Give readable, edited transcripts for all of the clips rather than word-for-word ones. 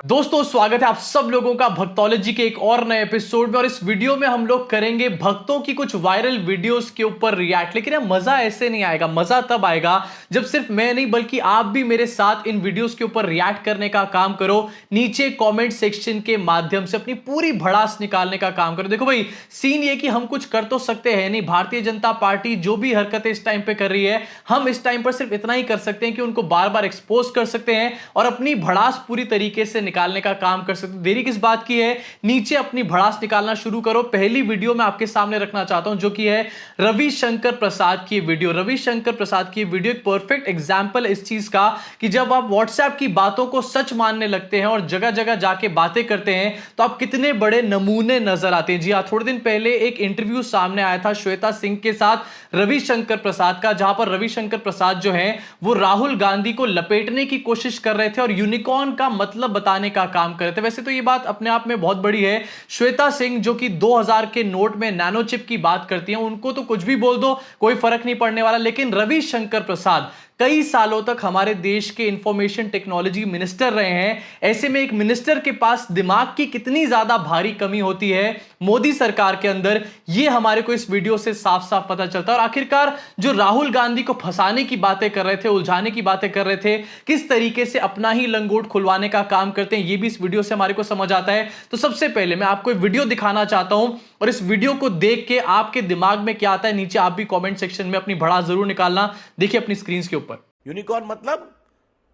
दोस्तों स्वागत है आप सब लोगों का भक्तोलॉजी के एक और नए एपिसोड में। और इस वीडियो में हम लोग करेंगे भक्तों की कुछ वायरल वीडियोस के ऊपर रिएक्ट। लेकिन यार मजा ऐसे नहीं आएगा, मजा तब आएगा जब सिर्फ मैं नहीं बल्कि आप भी मेरे साथ इन वीडियोस के ऊपर रिएक्ट करने का काम करो। नीचे कॉमेंट सेक्शन के माध्यम से अपनी पूरी भड़ास निकालने का काम करो। देखो भाई, सीन ये कि हम कुछ कर तो सकते हैं नहीं, भारतीय जनता पार्टी जो भी हरकतें इस टाइम पे कर रही है, हम इस टाइम पर सिर्फ इतना ही कर सकते हैं कि उनको बार बार एक्सपोज कर सकते हैं और अपनी भड़ास पूरी तरीके से निकालने का काम कर सकते हैं। देरी किस बात की है, नीचे अपनी भड़ास निकालना शुरू करो। पहली वीडियो मैं आपके सामने रखना चाहता हूं जो कि है रविशंकर प्रसाद की वीडियो। रविशंकर प्रसाद की वीडियो एक परफेक्ट एग्जांपल इस चीज का कि जब आप व्हाट्सएप की बातों को सच मानने लगते हैं और जगह जगह जाके बातें करते हैं तो आप कितने बड़े नमूने नजर आते हैं। जी हां, थोड़े दिन पहले एक इंटरव्यू सामने आया था श्वेता सिंह के साथ रविशंकर प्रसाद का, जहां पर रविशंकर प्रसाद जो है वो राहुल गांधी को लपेटने की कोशिश कर रहे थे और यूनिकॉर्न का मतलब बताने का काम कर रहे थे। वैसे तो ये बात अपने आप में बहुत बड़ी है। श्वेता सिंह जो कि 2000 के नोट में नैनो चिप की बात करती हैं, उनको तो कुछ भी बोल दो कोई फर्क नहीं पड़ने वाला। लेकिन रविशंकर प्रसाद कई सालों तक हमारे देश के इंफॉर्मेशन टेक्नोलॉजी मिनिस्टर रहे हैं। ऐसे में एक मिनिस्टर के पास दिमाग की कितनी ज्यादा भारी कमी होती है मोदी सरकार के अंदर, यह हमारे को इस वीडियो से साफ साफ पता चलता है। और आखिरकार जो राहुल गांधी को फंसाने की बातें कर रहे थे, उलझाने की बातें कर रहे थे, किस तरीके से अपना ही लंगोट खुलवाने का काम करते हैं, यह भी इस वीडियो से हमारे को समझ आता है। तो सबसे पहले मैं आपको एक वीडियो दिखाना चाहता हूं और इस वीडियो को देख के आपके दिमाग में क्या आता है, नीचे आप भी कॉमेंट सेक्शन में अपनी भड़ास जरूर निकालना। देखिए अपनी स्क्रीन के ऊपर। यूनिकॉर्न मतलब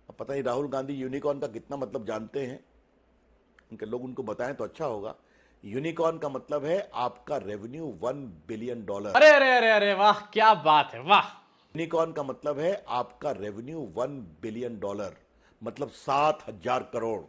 पता नहीं राहुल गांधी यूनिकॉर्न का कितना मतलब जानते हैं, उनके लोग उनको बताएं तो अच्छा होगा। यूनिकॉर्न का मतलब है आपका रेवेन्यू $1 बिलियन। अरे अरे अरे अरे वाह, क्या बात है, वाह। यूनिकॉर्न का मतलब है आपका रेवेन्यू $1 बिलियन, मतलब 7,000 करोड़।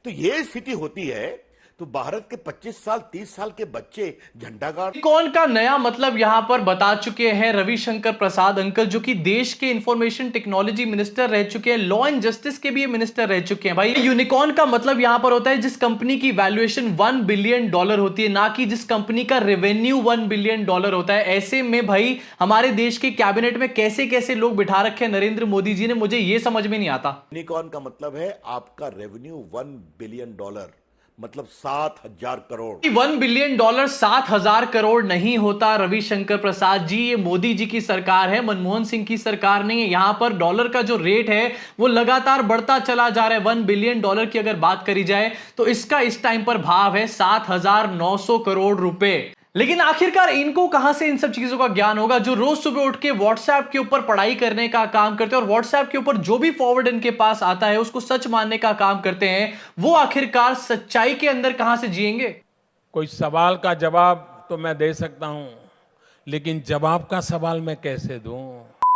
तो ये स्थिति होती है तो भारत के 25 साल 30 साल के बच्चे झंडा गाड़। यूनिकॉर्न का नया मतलब यहां पर बता चुके हैं रविशंकर प्रसाद अंकल, जो कि देश के इंफॉर्मेशन टेक्नोलॉजी मिनिस्टर रह चुके हैं, लॉ एंड जस्टिस के भी मिनिस्टर रह चुके हैं। भाई यूनिकॉर्न का मतलब यहां पर होता है जिस कंपनी की वैल्यूएशन $1 बिलियन होती है, ना कि जिस कंपनी का रेवेन्यू $1 बिलियन होता है। ऐसे में भाई हमारे देश के कैबिनेट में कैसे कैसे लोग बिठा रखे हैं नरेंद्र मोदी जी ने, मुझे यह समझ में नहीं आता। यूनिकॉर्न का मतलब है आपका रेवेन्यू $1 बिलियन, मतलब 7,000 करोड़। $1 बिलियन 7,000 करोड़ नहीं होता रविशंकर प्रसाद जी, ये मोदी जी की सरकार है, मनमोहन सिंह की सरकार नहीं है। यहां पर डॉलर का जो रेट है वो लगातार बढ़ता चला जा रहा है। $1 बिलियन की अगर बात करी जाए तो इसका इस टाइम पर भाव है 7,900 करोड़ रुपए। लेकिन आखिरकार इनको कहां से इन सब चीजों का ज्ञान होगा, जो रोज सुबह उठ के व्हाट्सएप के ऊपर पढ़ाई करने का काम करते हैं और व्हाट्सएप के ऊपर जो भी फॉरवर्ड इनके पास आता है उसको सच मानने का काम करते हैं, वो आखिरकार सच्चाई के अंदर कहां से जिएंगे। कोई सवाल का जवाब तो मैं दे सकता हूं, लेकिन जवाब का सवाल मैं कैसे दूं।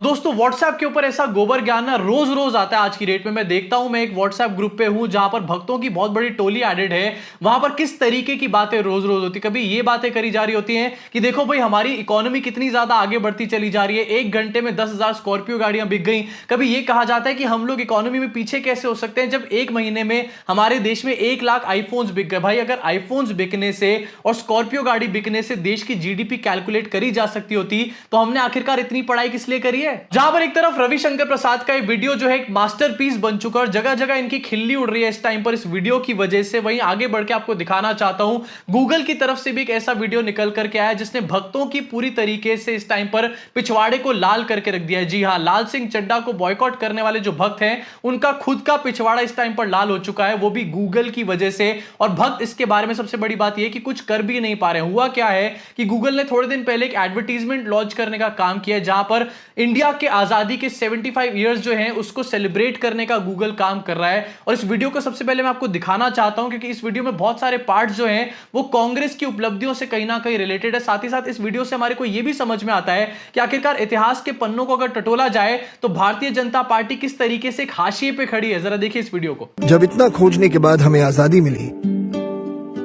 दोस्तों व्हाट्सएप के ऊपर ऐसा गोबर ज्ञान ना रोज रोज आता है। आज की डेट में मैं देखता हूं, मैं एक व्हाट्सएप ग्रुप पे हूं जहां पर भक्तों की बहुत बड़ी टोली एडेड है। वहां पर किस तरीके की बातें रोज रोज होती, कभी ये बातें करी जा रही होती हैं कि देखो भाई हमारी इकोनॉमी कितनी ज्यादा आगे बढ़ती चली जा रही है, 1 घंटे में 10,000 स्कॉर्पियो गाड़ियां बिक गई। कभी ये कहा जाता है कि हम लोग इकोनॉमी में पीछे कैसे हो सकते हैं जब 1 महीने में हमारे देश में 1 लाख आईफोन्स बिक गए। भाई अगर आईफोन्स बिकने से और स्कॉर्पियो गाड़ी बिकने से देश की जीडीपी कैलकुलेट करी जा सकती होती तो हमने आखिरकार इतनी पढ़ाई किस लिए करी है। जहां पर एक तरफ रविशंकर प्रसाद का ये वीडियो जो है एक मास्टरपीस बन चुका है और जगह जगह इनकी खिल्ली उड़ रही है इस टाइम पर इस वीडियो की वजह से। वहीं आगे बढ़ के आपको दिखाना चाहता हूं, गूगल की तरफ से भी एक ऐसा वीडियो निकल करके आया जिसने भक्तों की पूरी तरीके से इस टाइम पर पिछवाड़े को लाल करके रख दिया है। जी हां, लाल सिंह चड्ढा को बॉयकॉट करने वाले जो भक्त हैं उनका खुद का पिछवाड़ा इस टाइम पर लाल हो चुका है, वो भी गूगल की वजह से। और भक्त इसके बारे में सबसे बड़ी बात यह कि कुछ कर भी नहीं पा रहे। हुआ क्या है कि गूगल ने थोड़े दिन पहले एक एडवर्टीजमेंट लॉन्च करने का काम किया जहां पर इंडिया के आजादी के 75 इयर्स जो हैं उसको सेलिब्रेट करने का गूगल काम कर रहा है। और इस वीडियो को सबसे पहले मैं आपको दिखाना चाहता हूं क्योंकि इस वीडियो में बहुत सारे पार्ट्स जो हैं वो कांग्रेस की उपलब्धियों से कहीं ना कहीं रिलेटेड है। साथ ही साथ इस वीडियो से हमारे को यह भी समझ में आता है कि आखिरकार इतिहास के पन्नों को अगर टटोला जाए तो भारतीय जनता पार्टी किस तरीके से एक हाशिए पे खड़ी है। जरा देखिए इस वीडियो को। जब इतना खोजने के बाद हमें आजादी मिली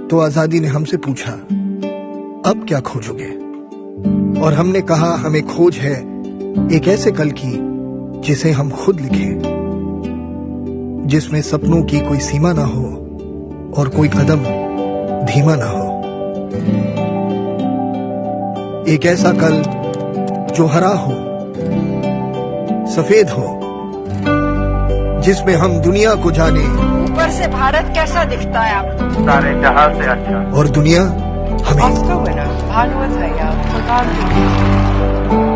तो आजादी ने हमसे पूछा अब क्या खोजोगे, और हमने कहा हमें खोज है एक ऐसे कल की जिसे हम खुद लिखें, जिसमें सपनों की कोई सीमा ना हो और कोई कदम धीमा ना हो। एक ऐसा कल जो हरा हो, सफेद हो, जिसमें हम दुनिया को जाने ऊपर से भारत कैसा दिखता है आपको? सारे जहां से अच्छा। और दुनिया हमें। ऑस्कर विनर भानुवत भैया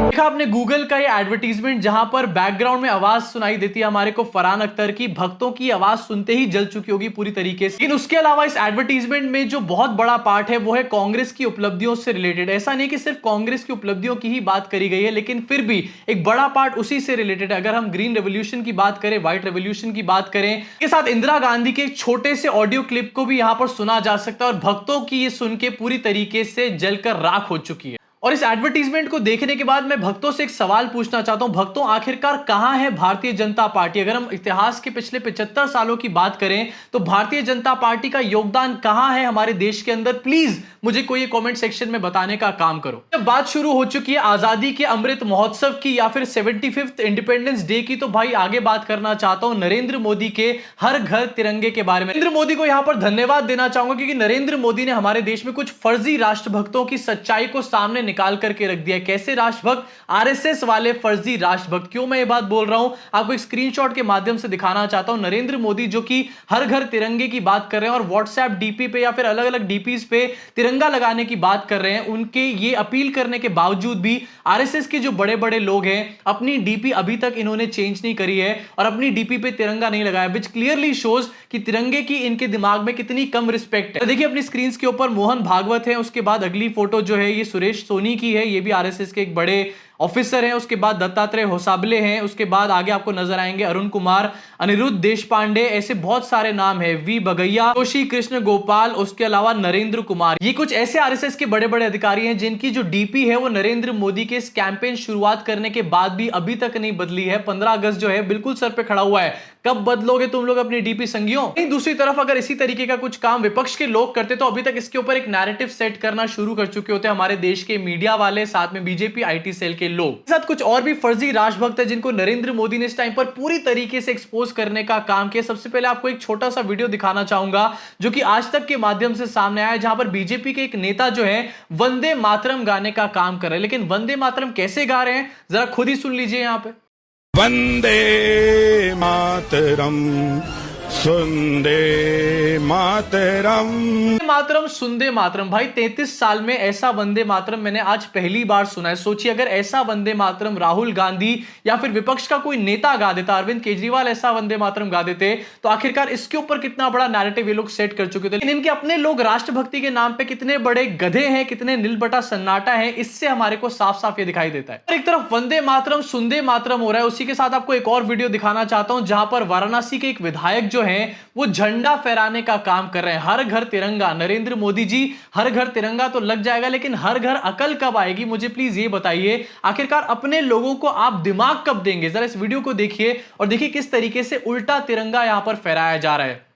देखा आपने गूगल का ये एडवर्टीजमेंट जहां पर बैकग्राउंड में आवाज सुनाई देती है हमारे को फरहान अख्तर की, भक्तों की आवाज सुनते ही जल चुकी होगी पूरी तरीके से। लेकिन उसके अलावा इस एडवर्टीजमेंट में जो बहुत बड़ा पार्ट है वो है कांग्रेस की उपलब्धियों से रिलेटेड। ऐसा नहीं कि सिर्फ कांग्रेस की उपलब्धियों की ही बात करी गई है, लेकिन फिर भी एक बड़ा पार्ट उसी से रिलेटेड है। अगर हम ग्रीन रेवोल्यूशन की बात करें, व्हाइट रेवोल्यूशन की बात करें, इसके साथ इंदिरा गांधी के एक छोटे से ऑडियो क्लिप को भी यहां पर सुना जा सकता है और भक्तों की ये सुन के पूरी तरीके से जलकर राख हो चुकी है। और इस एडवर्टीजमेंट को देखने के बाद मैं भक्तों से एक सवाल पूछना चाहता हूं, भक्तों आखिरकार कहां है भारतीय जनता पार्टी? अगर हम इतिहास के पिछले 75 सालों की बात करें तो भारतीय जनता पार्टी का योगदान कहां है हमारे देश के अंदर? प्लीज मुझे कोई कमेंट सेक्शन में बताने का काम करो। जब बात शुरू हो चुकी है आजादी के अमृत महोत्सव की या फिर 75th इंडिपेंडेंस डे की, तो भाई आगे बात करना चाहता हूं नरेंद्र मोदी के हर घर तिरंगे के बारे में। नरेंद्र मोदी को यहां पर धन्यवाद देना चाहूंगा क्योंकि नरेंद्र मोदी ने हमारे देश में कुछ फर्जी राष्ट्रभक्तों की सच्चाई को सामने निकाल करके रख दिया। कैसे राष्ट्रभक्त? आरएसएस वाले फर्जी राष्ट्रभक्त। क्यों मैं ये बात बोल रहा हूं, आपको एक स्क्रीनशॉट के माध्यम से दिखाना चाहता हूं। नरेंद्र मोदी जो कि हर घर तिरंगे की बात कर रहे हैं और व्हाट्सएप डीपी पे या फिर अलग अलग डीपीज पे तिरंगा लगाने की बात कर रहे हैं, उनके ये अपील करने के बावजूद भी आरएसएस के जो बड़े बड़े लोग हैं अपनी डीपी अभी तक इन्होंने चेंज नहीं करी है और अपनी डीपी पे तिरंगा नहीं लगाया, विच क्लियरली शोज कि तिरंगे की इनके दिमाग में कितनी कम रिस्पेक्ट है। तो देखिए अपनी स्क्रीन के ऊपर मोहन भागवत है, उसके बाद अगली फोटो जो है ये सुरेश सोनी की है, ये भी आरएसएस के एक बड़े ऑफिसर हैं। उसके बाद दत्तात्रेय होसाबले हैं, उसके बाद आगे आपको नजर आएंगे अरुण कुमार, अनिरुद्ध देशपांडे, ऐसे बहुत सारे नाम हैं, वी बगैया, जोशी कृष्ण गोपाल, उसके अलावा नरेंद्र कुमार। ये कुछ ऐसे आरएसएस के बड़े बड़े अधिकारी हैं जिनकी जो डीपी है वो नरेंद्र मोदी के इस कैंपेन शुरुआत करने के बाद भी अभी तक नहीं बदली है। 15 अगस्त जो है बिल्कुल सर पे खड़ा हुआ है, कब बदलोगे तुम लोग अपनी डीपी संगियों? दूसरी तरफ अगर इसी तरीके का कुछ काम विपक्ष के लोग करते तो अभी तक इसके ऊपर एक नैरेटिव सेट करना शुरू कर चुके होते हमारे देश के मीडिया वाले, साथ में बीजेपी आईटी सेल के लोग। साथ कुछ और भी फर्जी राष्ट्रभक्त है जिनको नरेंद्र मोदी ने इस टाइम पर पूरी तरीके से एक्सपोज करने का काम किया। सबसे पहले आपको एक छोटा सा वीडियो दिखाना चाहूंगा जो कि आज तक के माध्यम से सामने आया, जहां पर बीजेपी के एक नेता जो है वंदे मातरम गाने का काम कर रहे हैं। लेकिन वंदे मातरम कैसे गा रहे हैं जरा खुद ही सुन लीजिए। यहां पे वंदे मातरम सुंदे मातरम, मातरम सुंदे मातरम। भाई 33 साल में ऐसा वंदे मातरम मैंने आज पहली बार सुना है। सोचिए अगर ऐसा वंदे मातरम राहुल गांधी या फिर विपक्ष का कोई नेता गा देता, अरविंद केजरीवाल ऐसा वंदे मातरम गा देते, तो आखिरकार इसके ऊपर कितना बड़ा नैरेटिव ये लोग सेट कर चुके थे। लेकिन इनके अपने लोग राष्ट्रभक्ति के नाम पे कितने बड़े गधे हैं, कितने नीलबटा सन्नाटा है, इससे हमारे को साफ साफ ये दिखाई देता है। एक तरफ वंदे मातरम सुंदे मातरम हो रहा है, उसी के साथ आपको एक और वीडियो दिखाना चाहता हूं जहां पर वाराणसी के एक विधायक जो है वो झंडा फहराने का काम कर रहे हैं। हर घर तिरंगा। नरेंद्र मोदी जी हर घर तिरंगा तो लग जाएगा, लेकिन हर घर अकल कब आएगी मुझे प्लीज ये बताइए। आखिरकार अपने लोगों को आप दिमाग कब देंगे? जरा इस वीडियो को देखिए और देखिए किस तरीके से उल्टा तिरंगा यहां पर फहराया जा रहा है।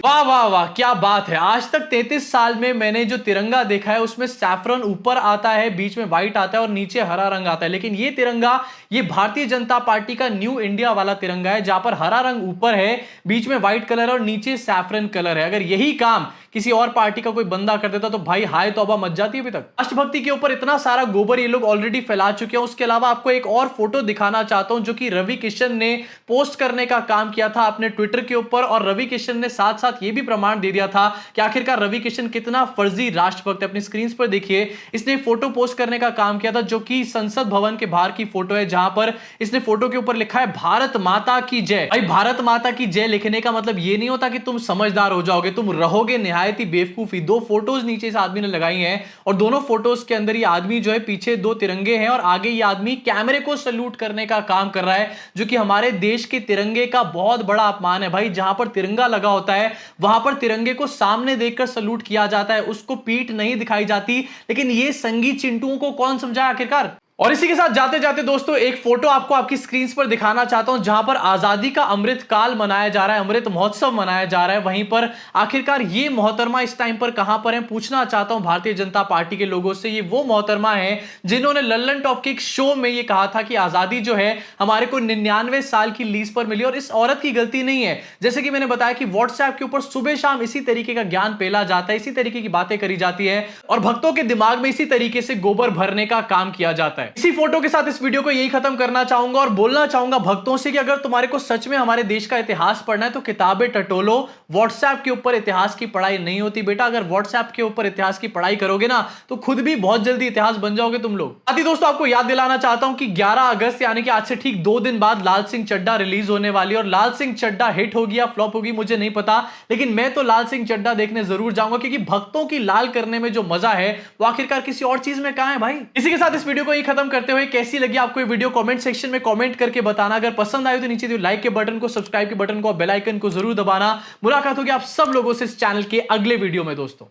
वाह वाह वाह, क्या बात है। आज तक 33 साल में मैंने जो तिरंगा देखा है उसमें सैफरन ऊपर आता है, बीच में व्हाइट आता है और नीचे हरा रंग आता है। लेकिन ये तिरंगा ये भारतीय जनता पार्टी का न्यू इंडिया वाला तिरंगा है, जहां पर हरा रंग ऊपर है, बीच में व्हाइट कलर और नीचे सैफरन कलर है। अगर यही काम किसी और पार्टी का कोई बंदा कर देता तो भाई हाय तौबा मच जाती। अभी तक राष्ट्रभक्ति के ऊपर इतना सारा गोबर ये लोग ऑलरेडी फैला चुके हैं। उसके अलावा आपको एक और फोटो दिखाना चाहता हूं जो कि रवि किशन ने पोस्ट करने का काम किया था अपने ट्विटर के ऊपर, और रवि किशन ने साथ साथ ये भी प्रमाण दे दिया था कि आखिरकार रवि किशन कितना फर्जी राष्ट्रभक्त है। अपनी स्क्रीन पर देखिए, इसने फोटो पोस्ट करने का काम किया था जो कि संसद भवन के बाहर की फोटो है, जहां पर इसने फोटो के ऊपर लिखा है भारत माता की जय। भाई भारत माता की जय लिखने का मतलब ये नहीं होता कि तुम समझदार हो जाओगे, तुम रहोगे निहायत ही बेवकूफी। दो फोटोज नीचे इस आदमी ने लगाई हैं और दोनों फोटोज के अंदर ये आदमी जो है पीछे दो तिरंगे हैं और आगे ये आदमी कैमरे को सल्यूट करने का काम कर रहा है, जो कि हमारे देश के तिरंगे का बहुत बड़ा अपमान है। भाई जहां पर तिरंगा लगा होता है वहां पर तिरंगे को सामने देखकर सल्यूट किया जाता है, उसको पीठ नहीं दिखाई जाती। लेकिन ये संगी चिंटुओं को कौन समझाए आखिरकार? और इसी के साथ जाते जाते दोस्तों एक फोटो आपको आपकी स्क्रीन पर दिखाना चाहता हूं, जहां पर आजादी का अमृत काल मनाया जा रहा है, अमृत महोत्सव मनाया जा रहा है। वहीं पर आखिरकार ये मोहतरमा इस टाइम पर कहां पर है, पूछना चाहता हूं भारतीय जनता पार्टी के लोगों से। ये वो मोहतरमा है जिन्होंने लल्लन टॉप के एक शो में ये कहा था कि आजादी जो है हमारे को 99 साल की लीज पर मिली, और इस औरत की गलती नहीं है। जैसे कि मैंने बताया कि व्हाट्सएप के ऊपर सुबह शाम इसी तरीके का ज्ञान पेला जाता है, इसी तरीके की बातें करी जाती है, और भक्तों के दिमाग में इसी तरीके से गोबर भरने का काम किया जाता है। इसी फोटो के साथ इस वीडियो को यही खत्म करना चाहूंगा और बोलना चाहूंगा भक्तों से कि अगर तुम्हारे को सच में हमारे देश का इतिहास पढ़ना है तो किताबें टटोलो। व्हाट्सएप के ऊपर इतिहास की पढ़ाई नहीं होती बेटा। अगर व्हाट्सएप के ऊपर इतिहास की पढ़ाई करोगे ना तो खुद भी बहुत जल्दी इतिहास बन जाओगे तुम लोग। साथ ही दोस्तों आपको याद दिलाना चाहता हूं कि 11 अगस्त यानी कि आज से ठीक 2 दिन बाद लाल सिंह चड्ढा रिलीज होने वाली है। और लाल सिंह चड्ढा हिट होगी या फ्लॉप होगी मुझे नहीं पता, लेकिन मैं तो लाल सिंह चड्ढा देखने जरूर जाऊंगा, क्योंकि भक्तों की लाल करने में जो मजा है वो आखिरकार किसी और चीज में कहां है भाई। इसी के साथ इस वीडियो को यही खत्म करते हुए कैसी लगी आपको ये वीडियो कमेंट सेक्शन में कमेंट करके बताना। अगर पसंद आए तो नीचे दिए लाइक के बटन को, सब्सक्राइब के बटन को, बेल आइकन को जरूर दबाना। मुलाकात होगी आप सब लोगों से इस चैनल के अगले वीडियो में दोस्तों।